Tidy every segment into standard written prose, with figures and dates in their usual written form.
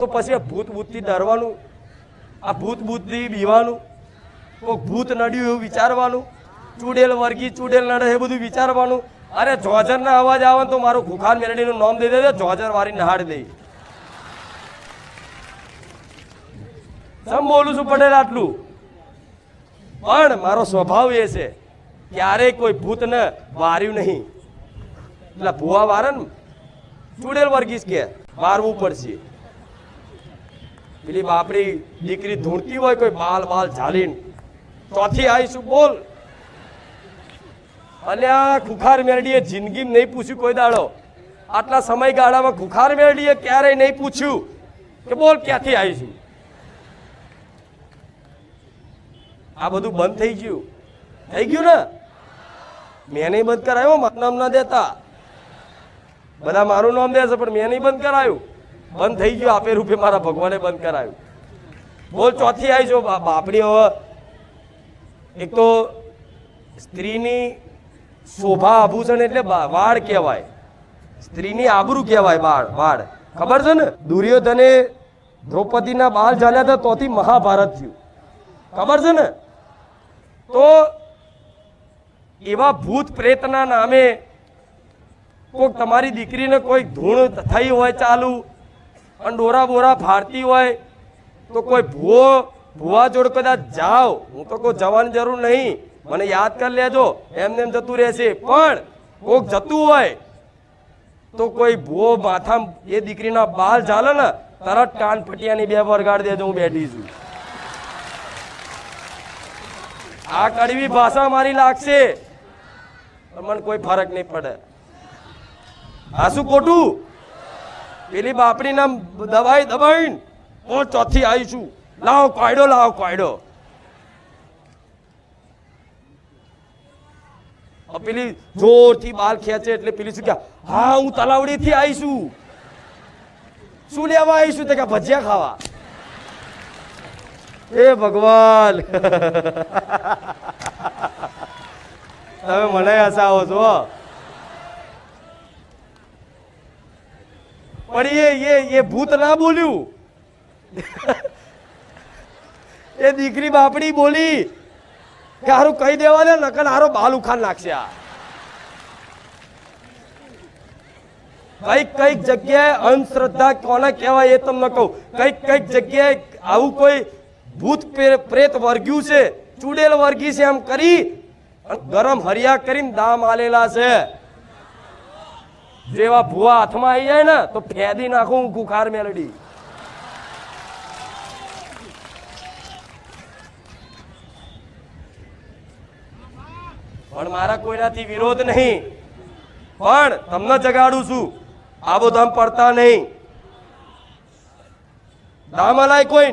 તો પછી ભૂત ભૂતથી ડરવાનું, આ ભૂત ભૂતથી બીવાનું, કોઈ ભૂત નડ્યું એવું વિચારવાનું, ચૂડેલ વર્ગી ચૂડેલ નડે એ બધું વિચારવાનું. અરે જોજરના અવાજ આવે તો મારું ખુખાર મેલડીનું નામ દઈ દેજો, જોજર વારી નહાડ દઈ. સમ બોલું છું પટેલ આટલું, પણ મારો સ્વભાવ એ છે ક્યારેય કોઈ ભૂતને વાર્યું નહીં. એટલે ભૂવા વારે ને ચૂડેલ વર્ગીસ કે વારવું પડશે. પેલી બાપડી દીકરી ધૂણતી હોય કોઈ બાલ બાલ ઝાલીને, ચોથી આવીશું બોલ. અને આ ખુખાર મેરડીએ જિંદગીમાં નહીં પૂછ્યું કોઈ દાડો, આટલા સમયગાળામાં ખુખાર મેરડીએ ક્યારેય નહીં પૂછ્યું કે બોલ ક્યાંથી આવીશું. આ બધું બંધ થઈ ગયું, થઈ ગયું ને. મેં નહીં બંધ કરાયો, મારું નામ ના દેતા, બધા મારું નામ દે છે પણ મેં નહીં બંધ કરાયું. બંધ થઈ ગયું આપે રૂપે, મારા ભગવાને બંધ કરાયું. બોલ ચોથી આવી છો બાપડી. હવે એક તો સ્ત્રીની શોભા આભૂષણ એટલે વાળ કહેવાય, સ્ત્રીની આબરૂ કહેવાય વાળ. ખબર છે ને, દુર્યોધને દ્રૌપદીના બાલ ઝાલ્યા હતા તોથી મહાભારત થયું, ખબર છે ને. તો એવા ભૂત પ્રેતના નામે કોઈક તમારી દીકરીને કોઈ ધૂણ થઈ હોય ચાલુ અને ડોરા બોરા ફાડતી હોય તો કોઈ ભૂવા જોડ કદાચ જાઓ, હું તો કોઈ જવાની જરૂર નહીં, મને યાદ કરી લેજો, એમને એમ જતું રહેશે. પણ કોઈક જતું હોય તો કોઈ ભૂવો માથા એ દીકરીના બાલ ઝાલે ને તરત કાન ફટિયાની બે વરગાડ દેજો, હું બેઠી છું. આ કડવી ભાષા મારી લાગશે પણ મને કોઈ ફરક નહીં પડે. આ શું ખોટું? પેલી બાપડી નામ દબાઈ દબાઈ હું ચોથી આવીશું, લાવો કોયડો, લાવો કોયડો. પેલી જોરથી બાલ ખેંચે એટલે પેલી શું કે હા હું તલાવડી થી આવીશું. શું લેવા આવીશું? તો કે ભજીયા ખાવા. એ ભગવાન તમે મને હસાવો છો. પણ એ ભૂત ના બોલ્યું, એ દીકરી બાપડી બોલી કે હારું કહી દેવા દે, નકલ હારો બાલ ઉખાડ નાખશે. આ કઈક જગ્યાએ અંધશ્રદ્ધા કોને કહેવાય એ તમને કહું. કઈક જગ્યાએ આવું કોઈ ભૂત પ્રેત વર્ગ્યું છે, ચૂડેલ વર્ગી છે, એમ કરી ગરમ હરિયા કરીને દામ આલેલા છે. જેવા ભૂવા હાથમાં આવી જાય ને તો ફેદી નાખું ખુખાર મેલડી. પણ મારા કોઈનાથી વિરોધ નહીં, પણ તમને જગાડું છું, આબો ધામ પડતા નહીં. દામ હલાય કોઈ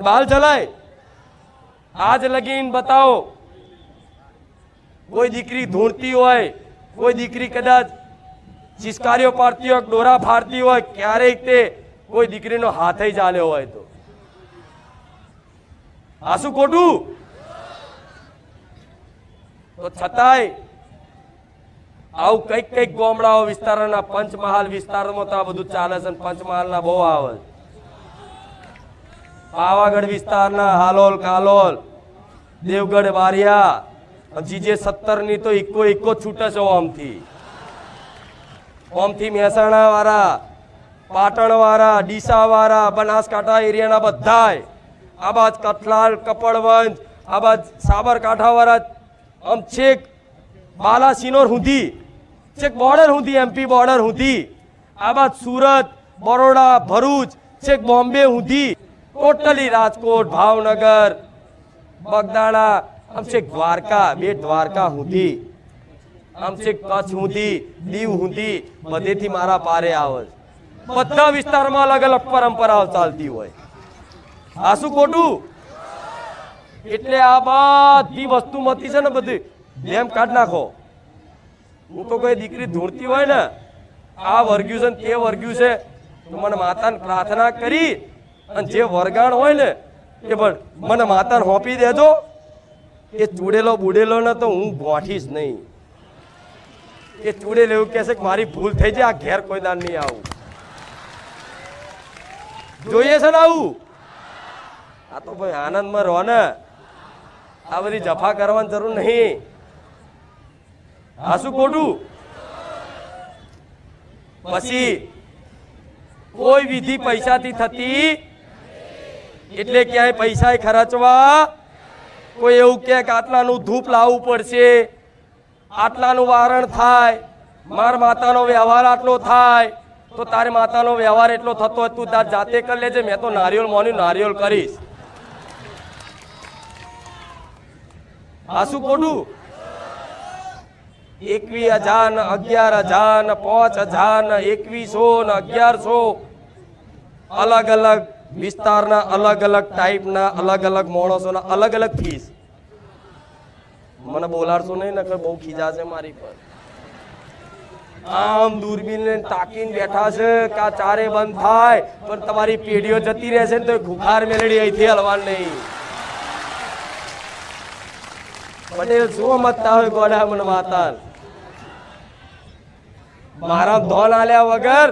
બાલ ચલાય, આજ લગીન બતાવો. કોઈ દીકરી ધૂણતી હોય, કોઈ દીકરી કદાચ ચિસ્કારીઓ પાડતી હોય, ડોરા ફાડતી હોય, ક્યારેક તે કોઈ દીકરીનો હાથ ચાલ્યો હોય તો આ શું ખોટું? તો છતાંય આવું કઈક ગામડાઓ વિસ્તારના, પંચમહાલ વિસ્તારમાં તો આ બધું ચાલે છે. પંચમહાલના બહુ આવે, પાવાગઢ વિસ્તારના હાલોલ, કાલોલ, દેવગઢ, બારિયા, જીજે 17 ની તો ઇકો છૂટે છે. ઓમથી મહેસાણા વાળા, પાટણ વાળા, ડીસા વાળા, બનાસકાંઠા એરિયાના બધાય, આ બાજ કઠલાલ, કપડવંજ, આ બાજ સાબરકાંઠા વાળા, આમ છેક બાલાસિનોર સુધી, છેક બોર્ડર સુધી, MP બોર્ડર સુધી, આ બાજ સુરત, બરોડા, ભરૂચ, છેક બોમ્બે સુધી, ટોટલી રાજકોટ, ભાવનગર, બગદાણા, આમ છેક દ્વારકા, બેટ દ્વારકા સુધી, આમ છેક કચ્છ સુધી, દીવ સુધી, બધેથી મારા પારે આવે. બધા વિસ્તારમાં અલગ અલગ પરંપરાઓ ચાલતી હોય. આ શું ખોટું? એટલે આ બધી વસ્તુમાંથી છે ને બધી જેમ કાઢ નાખો. હું તો કોઈ દીકરી ધૂણતી હોય ને આ વર્ગ્યું છે ને તે વર્ગ્યું છે તો મને માતાને પ્રાર્થના કરી અને જે વરગાણ હોય ને એ પણ મને માતાને હોપી દેજો. એ ચૂડેલો બુડેલો ને તો હું ગોઠીશ નહીં. એ ચૂડેલો એવું કહેશે કે મારી ભૂલ થઈ જાય, આ ઘેર કોઈ દાન નહીં આવું. જોઈએ છે ને આવું? આ તો ભાઈ આનંદમાં રહો ને, આ બધી જફા કરવાની જરૂર નહીં. આ શું ખોટું? પછી કોઈ વિધિ પૈસાથી થતી એટલે ક્યાંય પૈસા ખર્ચવા. કોઈ એવું કે આટલાનું ધૂપ લાવવું પડશે, આટલાનું વારણ થાય, માર માતાનો વ્યવહાર આટલો થાય, તો તારે માતાનો વ્યવહાર એટલો થતો હોય તું તાર જાતે કરી લેજે. મેં તો નારિયેળ મોન્યું, નારિયેળ કરીશ. આ શું ખોટું? 21,000 ને 11,000 ને 5,000 ને 2,100 ને 1,100 અલગ અલગ વિસ્તારના અલગ અલગ ટાઈપના અલગ અલગ માણસોના અલગ અલગ ફીસ. મને બોલાડશો નહીં ને, બહુ ખીજાશે મારી પર. આમ દૂરબીન તાકીને બેઠા છે કે આ ચારે બંધ થાય, પણ તમારી પેઢીઓ જતી રહેશે ને તો ખુખાર મેલડી અહીંથી હલવાન નહીં. પટેલ શું મતતા હોય ગોડા મને માતા. મારા ધોન આલ્યા વગર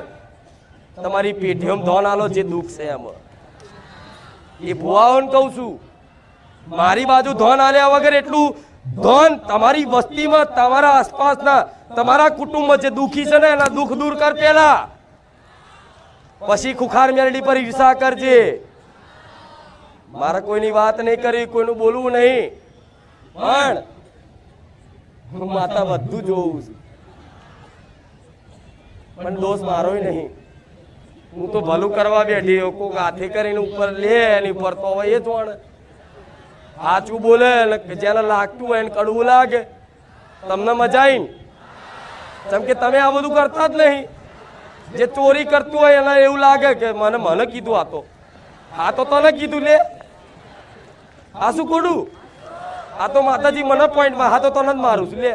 તમારી પેઢીઓમાં ધોન આલો જે દુઃખ છે એમાં. એ ભુવાઓને કહું છું, મારી બાજુ ધોન આલ્યા વગર એટલું ધોન તમારી વસ્તીમાં, તમારા આસપાસના, તમારા કુટુંબમાં જે દુઃખી છે ને એના દુઃખ દૂર કર પેલા, પછી ખુખાર મેરડી પર ઈર્ષા કરજે. મારે કોઈની વાત નહીં કરી, કોઈનું બોલવું નહીં, પણ હું માતા બધું જોઉં છું. પણ દોષ મારો નહીં. હું તો ભલું કરવા બેઠી, કોઈક હાથે કરીને ઉપર લે એની ઉપર તો હવે એ જ વણ સાચું બોલે, જેને લાગતું હોય એને કડવું લાગે. તમને મજા આવી જેમ કે તમે આ બધું કરતા જ નહીં. જે ચોરી કરતું હોય એને એવું લાગે કે મને કીધું, આ તો તને કીધું લે. આ શું ખોટું? આ તો માતાજી મને પોઈન્ટમાં, હા તો તને જ મારું છું લે,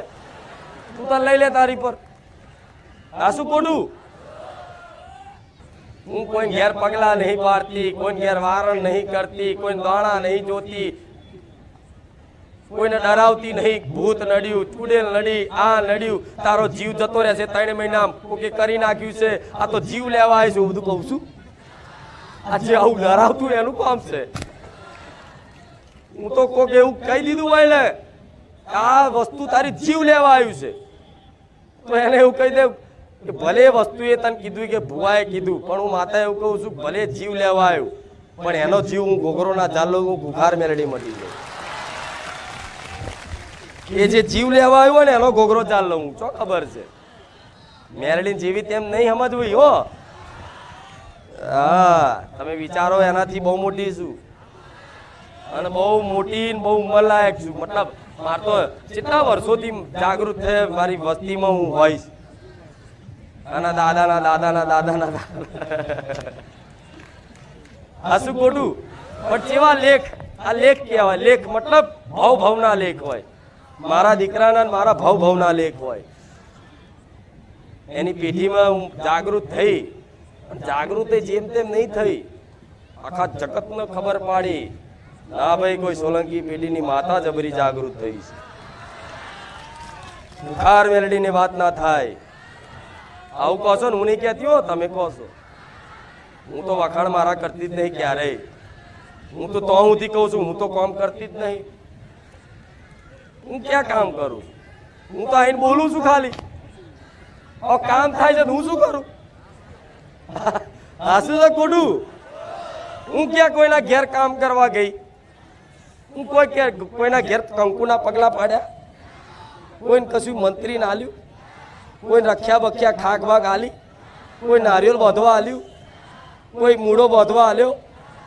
તું તને લઈ લે તારી પર. આ શું ખોટું? હું કોઈ ઘેર પગલા નહીં પાડતી, કોઈ ઘેર વારણ નહીં કરતી, કોઈ દાણા નહીં જોતી, કોઈને ડરાવતી નહીં. ભૂત નડ્યું, ચુડેલ નડી, આ નડ્યું, તારો જીવ જતો રહેશે 3 મહિના કોકે કરી નાખ્યું છે, આ તો જીવ લેવા આવે છે, બધું કહું છું. આજે આવું ડરાવતું એનું કામ છે. હું તો કોક એવું કહી દીધું હોય ને આ વસ્તુ તારી જીવ લેવા આવ્યું છે, તો એને એવું કહી દે કે ભલે વસ્તુ એ તને કીધું કે ભુવાએ કીધું, પણ હું માતા એવું કહું છું ભલે જીવ લેવા આવ્યું, પણ એનો જીવ હું ઘોઘરો ના ચાલો, હું ગુખાર મેલડી મટી ગયો. એ જે જીવ લેવા આવ્યો ને એનો ઘોઘરો ચાલ લઉં, ચો ખબર છે મેલડી જીવી તેમ નહીં સમજવું હો. હા, તમે વિચારો એનાથી બહુ મોટી છું અને બહુ મોટી બહુ ઉંમરલાયક છું. મતલબ માર તો કેટલા વર્ષોથી જાગૃત છે મારી વસ્તીમાં હું હોઈશ. અને દાદાના દાદાના દાદાના દાદા. આ શું ખોટું? પણ કેવા લેખ, આ લેખ કહેવાય. લેખ મતલબ ભાવના લેખ હોય. મારા દીકરાના મારા ભાવના લેખ હોય. એની પેઢીમાં હું જાગૃત થઈ, જાગૃત જેમ તેમ નહીં થઈ, આખા જગતને ખબર પાડી ના ભાઈ કોઈ સોલંકી પેઢીની માતા જબરી જાગૃત થઈ છે. બુખાર મેલડીની વાત ના થાય. આવું કહો છો ને, હું નહીં કહેતી હો, તમે કહો છો. હું તો વખાણ મારા કરતી જ નહીં ક્યારેય. હું તો હુંથી કહું છું, હું તો કામ કરતી જ નહીં. હું ક્યાં કામ કરું? હું તો આઈને બોલું છું ખાલી. કામ થાય છે હું શું કરું? હાસું છે ખોટું? હું ક્યાં કોઈના ઘેર કામ કરવા ગઈ? હું કોઈના ઘેર કંકુના પગલા પાડ્યા? કોઈને કશું મંત્રી ના આલ્યું? કોઈ રખ્યા બખ્યા ખાક ભાગ આલી? કોઈ નારિયેળ બાંધવા આલ્યું? કોઈ મૂળો બાંધવા આલ્યો?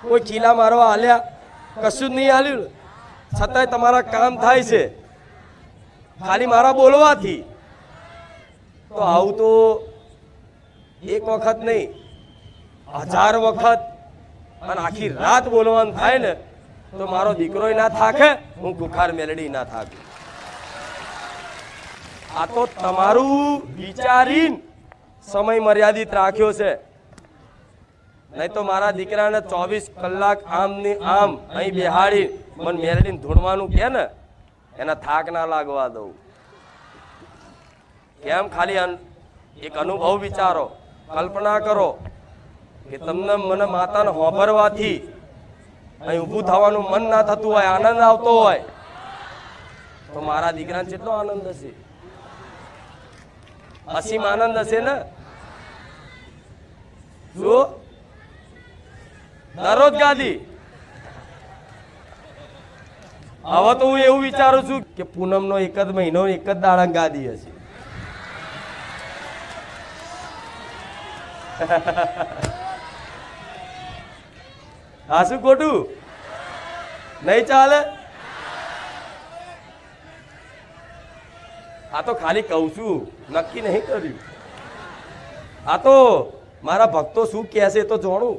કોઈ ખીલા મારવા આલ્યા? કશું જ નહીં આલ્યું. છતાંય તમારા કામ થાય છે ખાલી મારા બોલવાથી. તો આવું તો એક વખત નહીં, 1000 વખત અને આખી રાત બોલવાનું થાય ને તો મારો દીકરો ના થાકે, હું ગુખાર મેલડી ના થાકે. આ તો તમારું વિચારીને સમય મર્યાદિત રાખ્યો છે. નહીં તો મારા દીકરાને 24 કલાક આમ ને આમ અહીં બેહાડી મને મેલડીને ધૂણવાનું કે ને, એના થાક ના લાગવા દઉં. કેમ? ખાલી એક અનુભવ વિચારો, કલ્પના કરો કે તમને મને માતાને હોભરવાથી અહીં ઊભું થવાનું મન ના થતું હોય, આનંદ આવતો હોય, તો મારા દીકરાને કેટલો આનંદ હશે, અસીમ આનંદ હશે ને. શું દરરોજ ગાદી? હવે તો હું એવું વિચારું છું કે પૂનમનો એક જ મહિનો એક જ દાડા ગાદી હશે. હા, શું ખોટું? નહીં ચાલે. આ તો ખાલી કહું છું, નક્કી નહીં કર્યું. આ તો મારા ભક્તો શું કહેશે તો જાણું.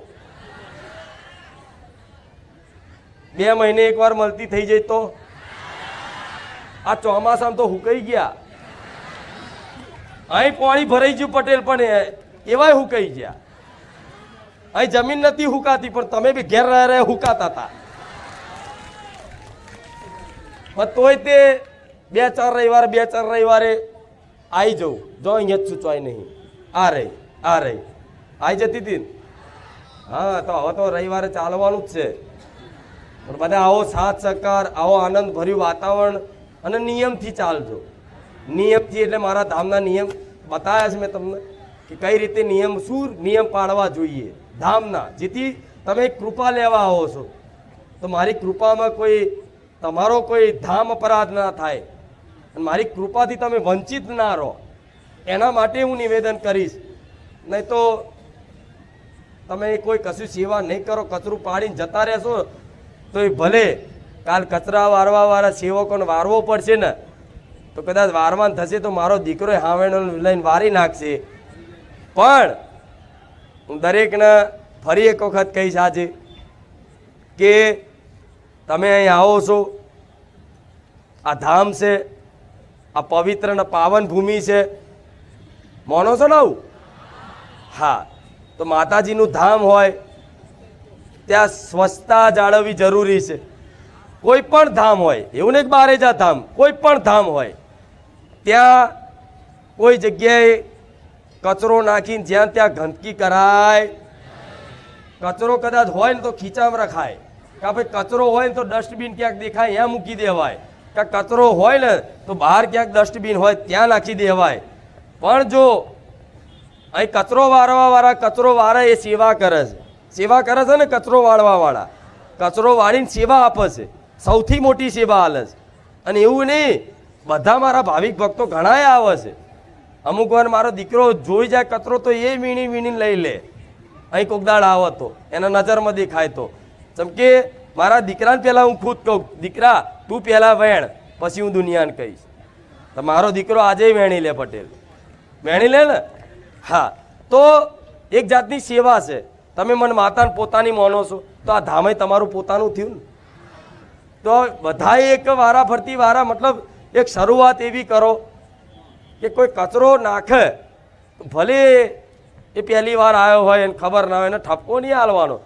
2 મહિને એકવાર મળતી થઈ જાય તો આ ચોમાસામાં તો હુકાઈ ગયા. અહીં પાણી ભરાઈ ગયું પટેલ, પણ એવાય હુકાઈ ગયા. અહીં જમીન નથી હુકાતી, પણ તમે બી ઘેર રહે હુકાતા હતા. પણ તોય તે 2-4 રવિવારે આવી જવું. જો અહીંયા જ સૂચવાય નહીં. આ રહી આવી જતી હતી ને. હા, તો હવે તો રવિવારે ચાલવાનું જ છે. પણ બધા આવો સાથ સહકાર, આવો આનંદ ભર્યું વાતાવરણ અને નિયમથી ચાલજો. નિયમથી એટલે મારા ધામના નિયમ બતાવ્યા છે મેં તમને કે કઈ રીતે નિયમ, શું નિયમ પાળવા જોઈએ ધામના, જેથી તમે કૃપા લેવા આવો છો તો મારી કૃપામાં તમારો કોઈ ધામ અપરાધ ના થાય અને મારી કૃપાથી તમે વંચિત ના રહો, એના માટે હું નિવેદન કરીશ. નહીં તો તમે કોઈ કશું સેવા નહીં કરો, કચરું પાડીને જતા રહેશો તો એ ભલે કાલ કચરા વારવાવાળા સેવકોને વારવો પડશે ને, તો કદાચ વારવાન થશે તો મારો દીકરો હાવેણો લઈને વારી નાખશે. પણ હું દરેકને ફરી એક વખત કહીશ આજે કે તમે અહીં આવો છો, આ ધામ છે, આ પવિત્ર ને પાવન ભૂમિ છે, માનો છો ને આવું? હા, તો માતાજીનું ધામ હોય ત્યાં સ્વચ્છતા જાળવવી જરૂરી છે. કોઈ પણ ધામ હોય, એવું નહીં કે બારેજા ધામ, કોઈ પણ ધામ હોય ત્યાં કોઈ જગ્યાએ કચરો નાખીને જ્યાં ત્યાં ગંદકી કરાય. કચરો કદાચ હોય ને તો ખીચામાં રખાય, કે ભાઈ કચરો હોય ને તો ડસ્ટબિન ક્યાંક દેખાય ત્યાં મૂકી દેવાય, કે કચરો હોય ને તો બહાર ક્યાંક ડસ્ટબિન હોય ત્યાં નાખી દેવાય. પણ જો અહીં કચરો વાળવાવાળા કચરો વાળા એ સેવા કરે છે, સેવા કરે છે ને કચરો વાળવાવાળા, કચરો વાળીને સેવા આપે છે, સૌથી મોટી સેવા હાલે છે. અને એવું નહીં, બધા મારા ભાવિક ભક્તો ઘણાય આવે છે. અમુક વાર મારો દીકરો જોઈ જાય કચરો તો એ વીણીને લઈ લે. અહીં કોક દાડ આવે તો એના નજરમાં દેખાય તો, જેમ કે મારા દીકરાને પહેલાં હું ખુદ કહું, દીકરા તું પહેલાં વેણ, પછી હું દુનિયાને કહીશ. તો મારો દીકરો આજે વેણી લે, પટેલ વેણી લે ને. હા, તો એક જાતની સેવા છે. તમે મને માતાને પોતાની માનો છો તો આ ધામે તમારું પોતાનું થયું ને. તો બધાએ એક વારા ફરતી વારા, મતલબ એક શરૂઆત એવી કરો કે કોઈ કચરો નાખે, ભલે એ પહેલી વાર આવ્યો હોય એને ખબર ના હોય, એને ઠપકો નહીં હાલવાનો.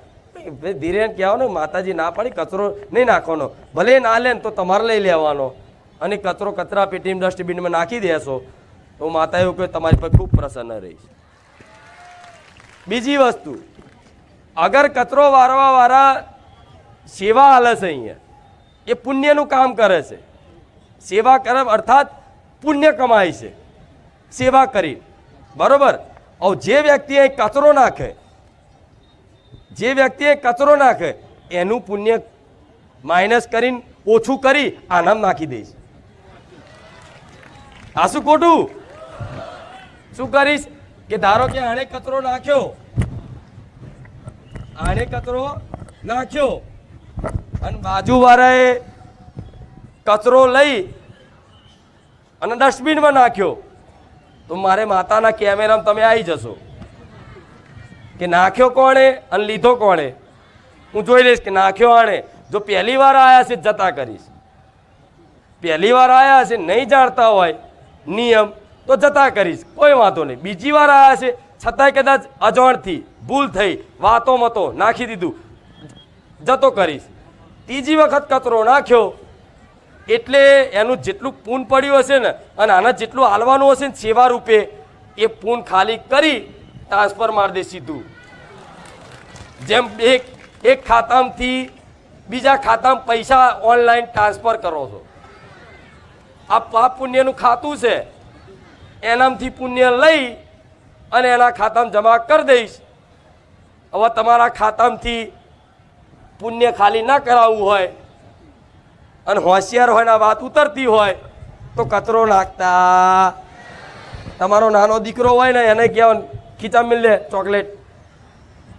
ધીરે કહેવાનો, માતાજી ના પાડી કચરો નહીં નાખવાનો, ભલે ના લે ને તો તમારે લઈ લેવાનો અને કચરો કચરા પેટીમાં ડસ્ટબિનમાં નાખી દેશો તો માતા એવું કહે તમારી પર ખૂબ પ્રસન્ન રહીશ. બીજી વસ્તુ, અગર કચરો વાળવા સેવા હાલે છે અહીંયા, એ પુણ્યનું કામ કરે છે. સેવા કરે અર્થાત પુણ્ય કમાય છે સેવા કરી, બરોબર. જે વ્યક્તિ અહીં કચરો નાખે, જે વ્યક્તિએ કચરો નાખે એનું પુણ્ય માઇનસ કરીને ઓછું કરી આનામ નાખી દઈશ. આ શું ખોટું? શું કરીશ કે ધારો કે આણે કચરો નાખ્યો, અને બાજુવાળાએ કચરો લઈ અને ડસ્ટબિનમાં નાખ્યો, તો મારે માતાના કેમેરામાં તમે આવી જશો કે નાખ્યો કોણે અને લીધો કોણે. હું જોઈ લઈશ કે નાખ્યો આણે. જો પહેલી વાર આવ્યા છે જતા કરીશ, પહેલી વાર આવ્યા છે નહીં જાણતા હોય નિયમ તો જતા કરીશ, કોઈ વાંધો નહીં. બીજી વાર આવ્યા છે છતાંય કદાચ અજાણથી ભૂલ થઈ, વાતો મતો નાખી દીધું, જતો કરીશ. ત્રીજી વખત કચરો નાખ્યો એટલે એનું જેટલું પૂન પડ્યું હશે ને અને આના જેટલું હાલવાનું હશે ને સેવા રૂપે, એ પૂન ખાલી કરી ટ્રાન્સફર મારી દે સીધું. જેમ એક ખાતામાંથી બીજા ખાતામાં પૈસા ઓનલાઈન ટ્રાન્સફર કરો છો, આ પાપ પુણ્યનું ખાતું છે, એનામાંથી પુણ્ય લઈ અને એના ખાતામાં જમા કરી દઈશ. હવે તમારા ખાતામાંથી પુણ્ય ખાલી ના કરાવવું હોય અને હોશિયાર હોય ને વાત ઉતરતી હોય તો કચરો નાખતા. તમારો નાનો દીકરો હોય ને એને કહેવાય ખીચા મિલ લે ચોકલેટ,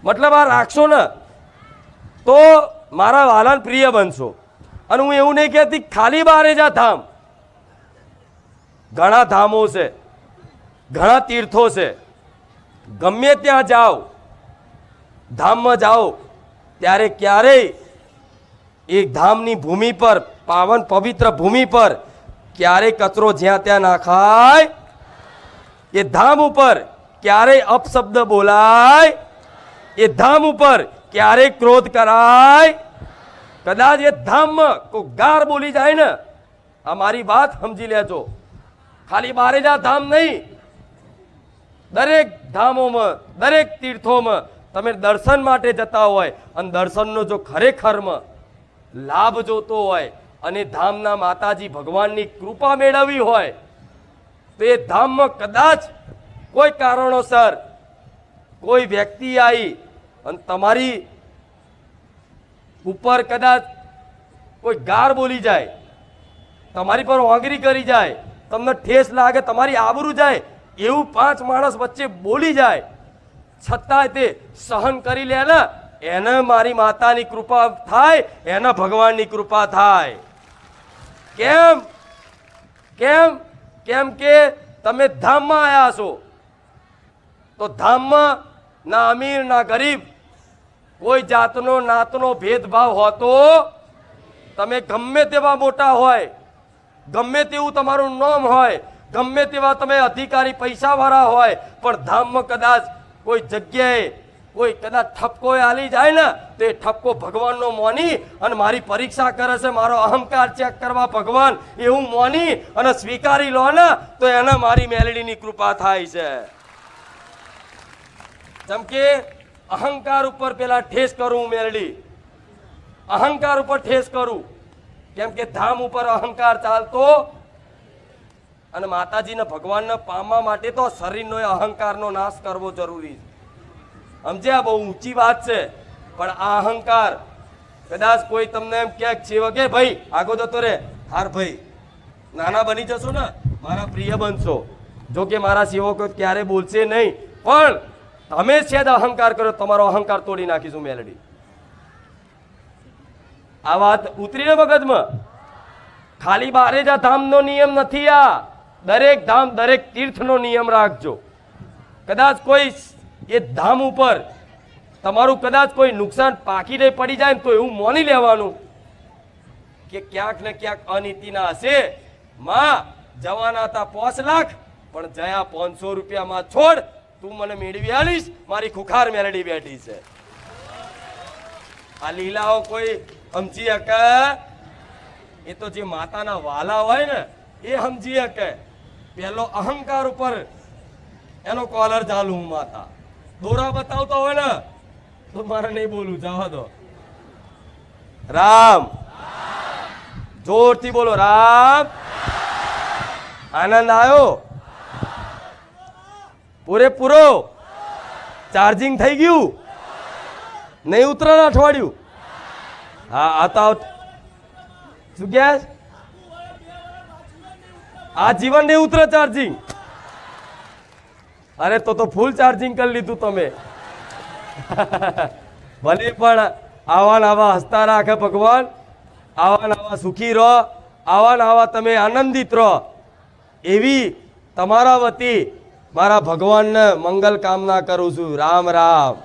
મતલબ આ રાખશો ને તો મારા વાલાન પ્રિય બનશો. અને હું એવું નહીં કહેતી ખાલી બારેજા ધામ, ઘણા ધામો છે, ઘણા તીર્થો છે. ગમે ત્યાં જાઓ, ધામમાં જાઓ ત્યારે ક્યારેય એ ધામની ભૂમિ પર, પાવન પવિત્ર ભૂમિ પર ક્યારેય કચરો જ્યાં ત્યાં નાખાય. એ ધામ ઉપર ક્યારેય અપશબ્દ બોલાય, એ ધામ ઉપર ક્યારેય ક્રોધ કરાય. કદાચ એ ધામમાં કોઈ ગાર બોલી જાય ને, આ મારી વાત સમજી લેજો, ખાલી બારેજા ધામ નહીં, દરેક ધામોમાં, દરેક તીર્થોમાં તમે દર્શન માટે જતા હોય અને દર્શનનો જો ખરેખરમાં લાભ જોતો હોય અને ધામના માતાજી ભગવાનની કૃપા મેળવવી હોય તો એ ધામમાં કદાચ કોઈ કારણોસર કોઈ વ્યક્તિ આવી અને તમારી ઉપર કદાચ કોઈ ગાર બોલી જાય, તમારી પર ઓંગરી કરી જાય, તમને ઠેસ લાગે, તમારી આબરૂ જાય, એવું 5 માણસ વચ્ચે બોલી જાય, છતાંય તે સહન કરી લે ને, એને મારી માતાની કૃપા થાય, એને ભગવાનની કૃપા થાય. કેમ? કેમ? કેમ કે તમે ધામમાં આવ્યા છો. તો ધામમાં ના અમીર ના ગરીબ, કોઈ જાતનો નાતનો ભેદભાવ હોતો. તમે ગમે તેવા મોટા હોય, ગમે તેવું તમારું નામ હોય, ગમે તેવા તમે અધિકારી પૈસાવાળા હોય, પણ ધામમાં કદાચ કોઈ જગ્યાએ કોઈ કદાચ ઠપકો આલી જાય ને તો એ ઠપકો ભગવાનનો મોની અને મારી પરીક્ષા કરે છે, મારો અહંકાર ચેક કરવા ભગવાન એવું મોની અને સ્વીકારી લો ને તો એને મારી મેલડીની કૃપા થાય છે. જેમ કે અહંકાર ઉપર પેલા ઠેસ કરું હું મેલડી, અહંકાર ઉપર ઠેસ કરું, કેમ કે ધામ ઉપર અહંકાર ચાલતો અને માતાજીને ભગવાનને પામવા માટે તો શરીરનો અહંકારનો નાશ કરવો જરૂરી છે. સમજ્યા? બહુ ઊંચી વાત છે, પણ આ અહંકાર કદાચ કોઈ તમને એમ કે ભાઈ આગો જતો રે, હાર ભાઈ નાના બની જશો ને મારા પ્રિય બનશો. જો કે મારા સેવકો ક્યારે બોલશે નહીં, પણ તમે છે અહંકાર કરો, તમારો અહંકાર તોડી નાખીશું મેલડી. આ વાત ઉતરીને મગજમાં. ખાલી બારેજા ધામનો નિયમ નથી આ, દરેક ધામ દરેક તીર્થનો નિયમ રાખજો. કદાચ કોઈ એ ધામ ઉપર તમારું કદાચ કોઈ નુકસાન પાકીને પડી જાય ને તો એવું માની લેવાનું કે ક્યાંક ને ક્યાંક અનીતિના હશે. માં જવાના હતા 5 લાખ પણ જયા 500 રૂપિયામાં છોડ, તું મને મેળવી આલીશ, મારી ખુખાર મેલડી બેઠી છે. આ લીલાઓ કોઈ સમજી શકે? એ તો જે માતાના વાલા હોય ને એ સમજી શકે. પેલો અહંકાર ઉપર એનો કોલર ચાલુ, હું માતા દોરા બતાવતો હોય ને તો મારે નહીં બોલું, જવા દો. રામ, જોરથી બોલો રામ. આનંદ આવ્યો? પૂરેપૂરો ચાર્જિંગ થઈ ગયું? નહીં ઉતરે અઠવાડિયું? હા આતા શું કે આ જીવન નહીં ઉતરે ચાર્જિંગ? અરે તો ફૂલ ચાર્જિંગ કરી લીધું તમે. ભલે પણ આવા આવા હસતા રાખે ભગવાન, આવા આવા સુખી રહો, આવા આવા તમે આનંદિત રહો, એવી તમારા વતી મારા ભગવાનને મંગલ કામના કરું છું. રામ રામ.